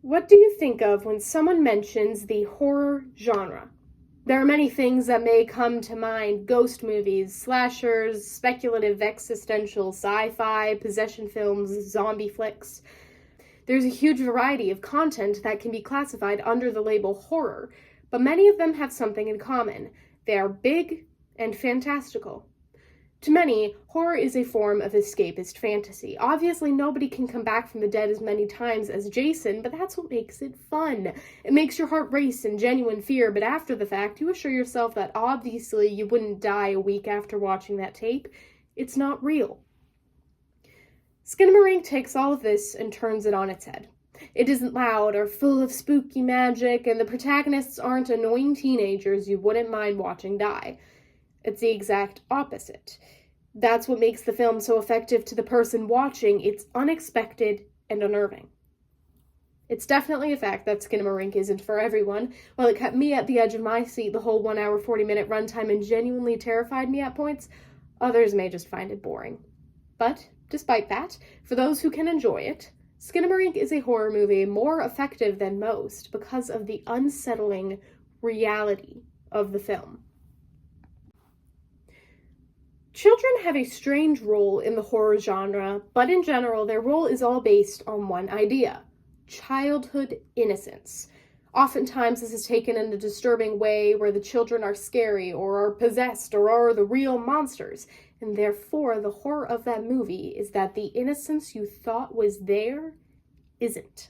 What do you think of when someone mentions the horror genre? There are many things that may come to mind: ghost movies, slashers, speculative existential sci-fi, possession films, zombie flicks. There's a huge variety of content that can be classified under the label horror, but many of them have something in common. They are big and fantastical. To many, horror is a form of escapist fantasy. Obviously, nobody can come back from the dead as many times as Jason, but that's what makes it fun. It makes your heart race in genuine fear, but after the fact, you assure yourself that obviously you wouldn't die a week after watching that tape. It's not real. Skinamarink takes all of this and turns it on its head. It isn't loud or full of spooky magic, and the protagonists aren't annoying teenagers you wouldn't mind watching die. It's the exact opposite. That's what makes the film so effective to the person watching. It's unexpected and unnerving. It's definitely a fact that Skinamarink isn't for everyone. While it kept me at the edge of my seat the whole 1 hour 40-minute runtime and genuinely terrified me at points, others may just find it boring. But, despite that, for those who can enjoy it, Skinamarink is a horror movie more effective than most because of the unsettling reality of the film. Children have a strange role in the horror genre, but in general, their role is all based on one idea: childhood innocence. Oftentimes, this is taken in a disturbing way where the children are scary or are possessed or are the real monsters, and therefore the horror of that movie is that the innocence you thought was there isn't.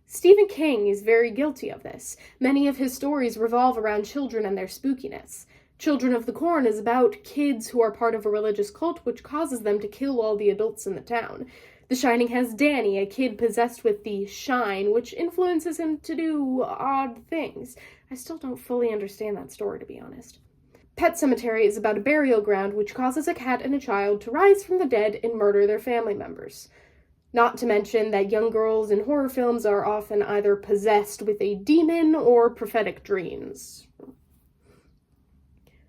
Stephen King is very guilty of this. Many of his stories revolve around children and their spookiness. Children of the Corn is about kids who are part of a religious cult which causes them to kill all the adults in the town. The Shining has Danny, a kid possessed with the shine, which influences him to do odd things. I still don't fully understand that story, to be honest. Pet Sematary is about a burial ground which causes a cat and a child to rise from the dead and murder their family members. Not to mention that young girls in horror films are often either possessed with a demon or prophetic dreams.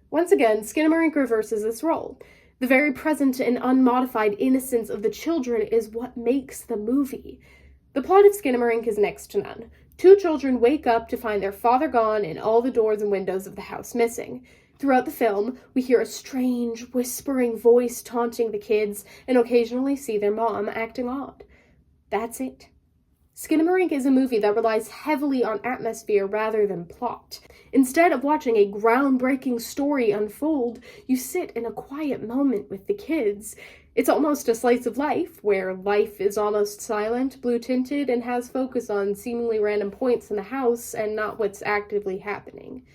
Once again, Skinamarink reverses this role. The very present and unmodified innocence of the children is what makes the movie. The plot of Skinamarink is next to none. Two children wake up to find their father gone and all the doors and windows of the house missing. Throughout the film, we hear a strange, whispering voice taunting the kids and occasionally see their mom acting odd. That's it. Skinamarink is a movie that relies heavily on atmosphere rather than plot. Instead of watching a groundbreaking story unfold, you sit in a quiet moment with the kids. It's almost a slice of life, where life is almost silent, blue-tinted, and has focus on seemingly random points in the house and not what's actively happening.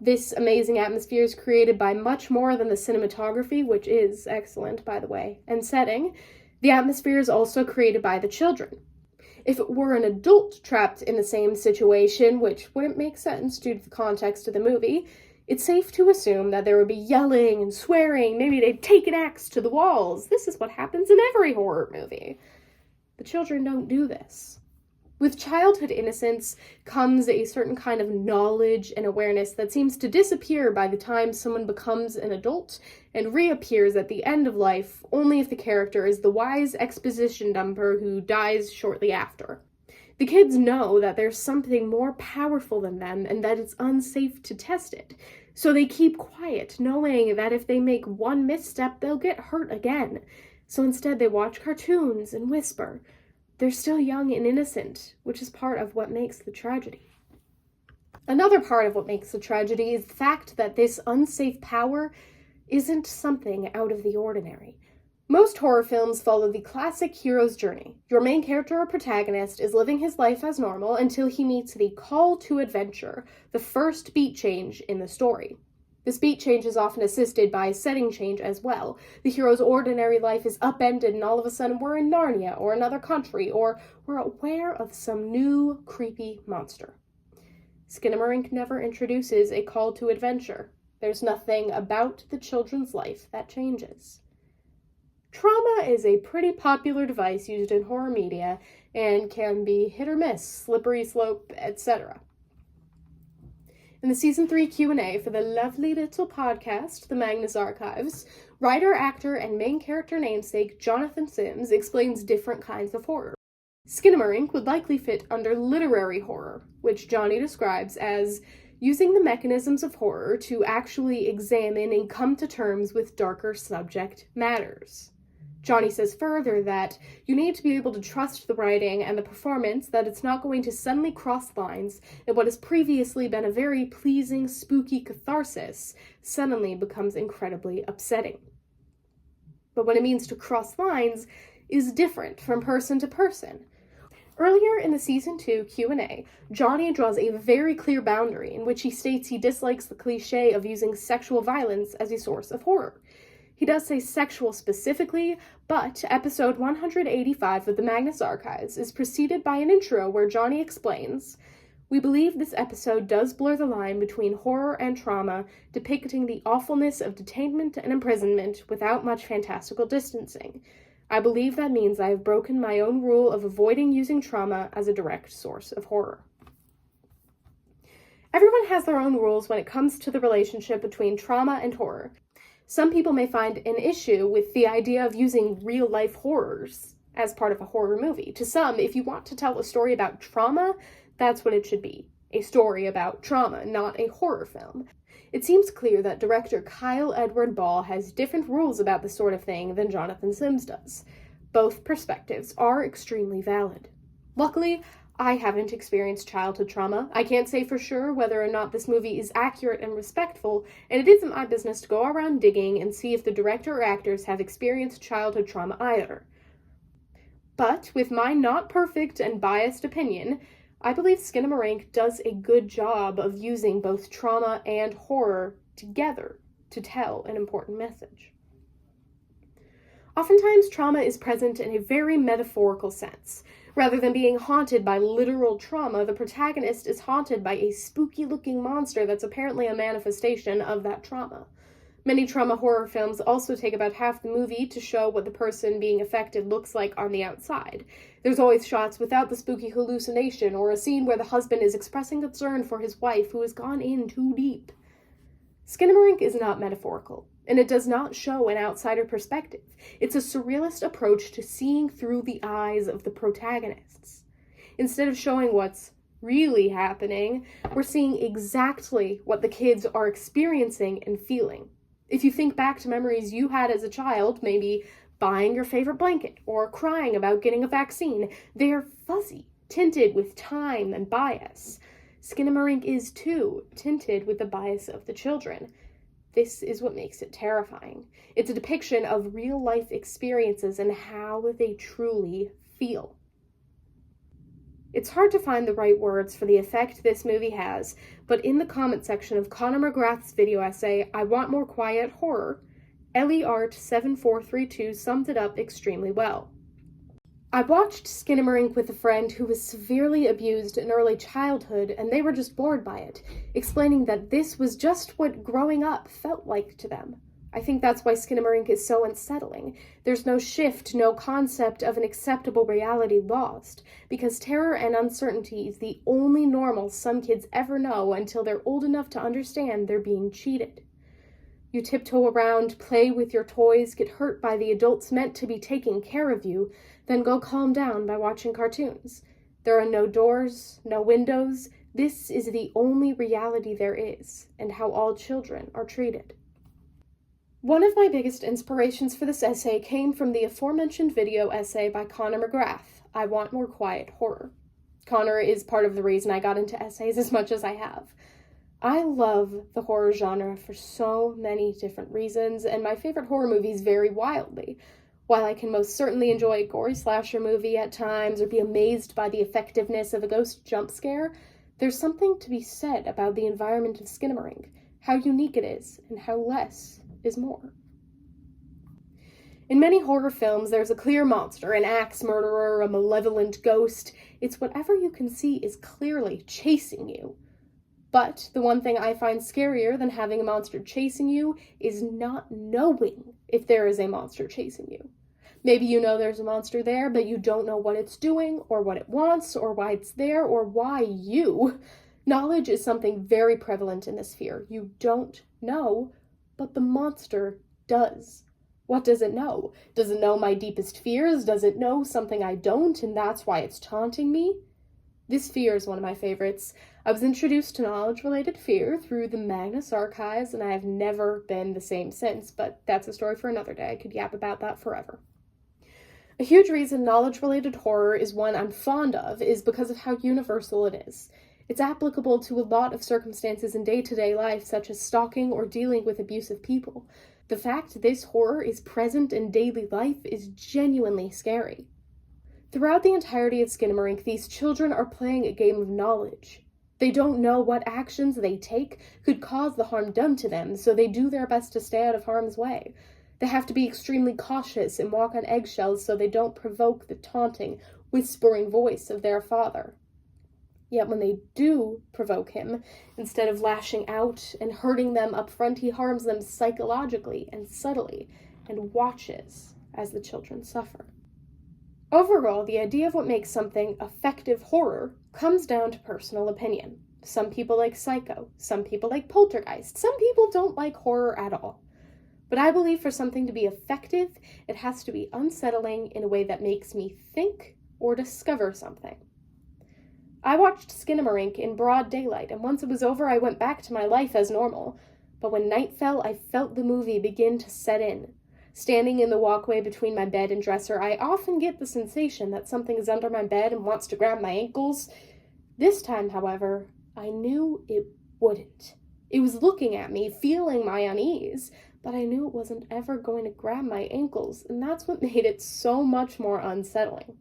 This amazing atmosphere is created by much more than the cinematography, which is excellent, by the way, and setting. The atmosphere is also created by the children. If it were an adult trapped in the same situation, which wouldn't make sense due to the context of the movie, it's safe to assume that there would be yelling and swearing, maybe they'd take an axe to the walls. This is what happens in every horror movie. The children don't do this. With childhood innocence comes a certain kind of knowledge and awareness that seems to disappear by the time someone becomes an adult and reappears at the end of life only if the character is the wise exposition dumper who dies shortly after. The kids know that there's something more powerful than them and that it's unsafe to test it, so they keep quiet, knowing that if they make one misstep, they'll get hurt again. So instead they watch cartoons and whisper. They're still young and innocent, which is part of what makes the tragedy. Another part of what makes the tragedy is the fact that this unsafe power isn't something out of the ordinary. Most horror films follow the classic hero's journey. Your main character or protagonist is living his life as normal until he meets the call to adventure, the first beat change in the story. This beat change is often assisted by a setting change as well. The hero's ordinary life is upended and all of a sudden we're in Narnia or another country, or we're aware of some new creepy monster. Skinamarink never introduces a call to adventure. There's nothing about the children's life that changes. Trauma is a pretty popular device used in horror media and can be hit or miss, slippery slope, etc. In the Season 3 Q&A for the lovely little podcast, The Magnus Archives, writer, actor, and main character namesake Jonathan Sims explains different kinds of horror. Skinamarink would likely fit under literary horror, which Johnny describes as using the mechanisms of horror to actually examine and come to terms with darker subject matters. Johnny says further that you need to be able to trust the writing and the performance, that it's not going to suddenly cross lines, and what has previously been a very pleasing, spooky catharsis suddenly becomes incredibly upsetting. But what it means to cross lines is different from person to person. Earlier in the Season 2 Q&A, Johnny draws a very clear boundary in which he states he dislikes the cliché of using sexual violence as a source of horror. He does say sexual specifically, but episode 185 of the Magnus Archives is preceded by an intro where Johnny explains, "We believe this episode does blur the line between horror and trauma, depicting the awfulness of detainment and imprisonment without much fantastical distancing. I believe that means I have broken my own rule of avoiding using trauma as a direct source of horror." Everyone has their own rules when it comes to the relationship between trauma and horror. Some people may find an issue with the idea of using real-life horrors as part of a horror movie. To some, if you want to tell a story about trauma, that's what it should be. A story about trauma, not a horror film. It seems clear that director Kyle Edward Ball has different rules about this sort of thing than Jonathan Sims does. Both perspectives are extremely valid. Luckily, I haven't experienced childhood trauma. I can't say for sure whether or not this movie is accurate and respectful, and it isn't my business to go around digging and see if the director or actors have experienced childhood trauma either. But with my not perfect and biased opinion, I believe Skinamarink does a good job of using both trauma and horror together to tell an important message. Oftentimes, trauma is present in a very metaphorical sense. Rather than being haunted by literal trauma, the protagonist is haunted by a spooky-looking monster that's apparently a manifestation of that trauma. Many trauma horror films also take about half the movie to show what the person being affected looks like on the outside. There's always shots without the spooky hallucination, or a scene where the husband is expressing concern for his wife who has gone in too deep. Skinamarink is not metaphorical, and it does not show an outsider perspective. It's a surrealist approach to seeing through the eyes of the protagonists. Instead of showing what's really happening, we're seeing exactly what the kids are experiencing and feeling. If you think back to memories you had as a child, maybe buying your favorite blanket or crying about getting a vaccine, they're fuzzy, tinted with time and bias. Skinamarink is too, tinted with the bias of the children. This is what makes it terrifying. It's a depiction of real-life experiences and how they truly feel. It's hard to find the right words for the effect this movie has, but in the comment section of Connor McGrath's video essay, I Want More Quiet Horror, Ellie Art 7432 summed it up extremely well. I watched Skinamarink with a friend who was severely abused in early childhood, and they were just bored by it, explaining that this was just what growing up felt like to them. I think that's why Skinamarink is so unsettling. There's no shift, no concept of an acceptable reality lost, because terror and uncertainty is the only normal some kids ever know until they're old enough to understand they're being cheated. You tiptoe around, play with your toys, get hurt by the adults meant to be taking care of you, then go calm down by watching cartoons. There are no doors, no windows. This is the only reality there is, and how all children are treated. One of my biggest inspirations for this essay came from the aforementioned video essay by Connor McGrath, I Want More Quiet Horror. Connor is part of the reason I got into essays as much as I have. I love the horror genre for so many different reasons, and my favorite horror movies vary wildly. While I can most certainly enjoy a gory slasher movie at times or be amazed by the effectiveness of a ghost jump scare, there's something to be said about the environment of Skinamarink, how unique it is, and how less is more. In many horror films, there's a clear monster, an axe murderer, a malevolent ghost. It's whatever you can see is clearly chasing you. But the one thing I find scarier than having a monster chasing you is not knowing if there is a monster chasing you. Maybe you know there's a monster there, but you don't know what it's doing, or what it wants, or why it's there, or why you. Knowledge is something very prevalent in this fear. You don't know, but the monster does. What does it know? Does it know my deepest fears? Does it know something I don't, and that's why it's taunting me? This fear is one of my favorites. I was introduced to knowledge-related fear through the Magnus Archives, and I have never been the same since, but that's a story for another day. I could yap about that forever. A huge reason knowledge-related horror is one I'm fond of is because of how universal it is. It's applicable to a lot of circumstances in day-to-day life, such as stalking or dealing with abusive people. The fact this horror is present in daily life is genuinely scary. Throughout the entirety of Skinamarink, these children are playing a game of knowledge. They don't know what actions they take could cause the harm done to them, so they do their best to stay out of harm's way. They have to be extremely cautious and walk on eggshells so they don't provoke the taunting, whispering voice of their father. Yet when they do provoke him, instead of lashing out and hurting them up front, he harms them psychologically and subtly, and watches as the children suffer. Overall, the idea of what makes something effective horror comes down to personal opinion. Some people like Psycho, some people like Poltergeist, some people don't like horror at all. But I believe for something to be effective, it has to be unsettling in a way that makes me think or discover something. I watched Skinamarink in broad daylight, and once it was over, I went back to my life as normal. But when night fell, I felt the movie begin to set in. Standing in the walkway between my bed and dresser, I often get the sensation that something is under my bed and wants to grab my ankles. This time, however, I knew it wouldn't. It was looking at me, feeling my unease, but I knew it wasn't ever going to grab my ankles, and that's what made it so much more unsettling.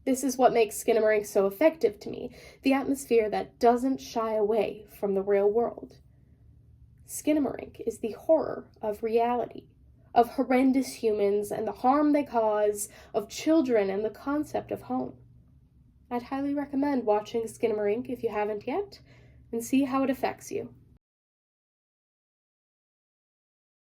This is what makes Skinamarink so effective to me, the atmosphere that doesn't shy away from the real world. Skinamarink is the horror of reality, of horrendous humans and the harm they cause, of children and the concept of home. I'd highly recommend watching Skinamarink if you haven't yet, and see how it affects you.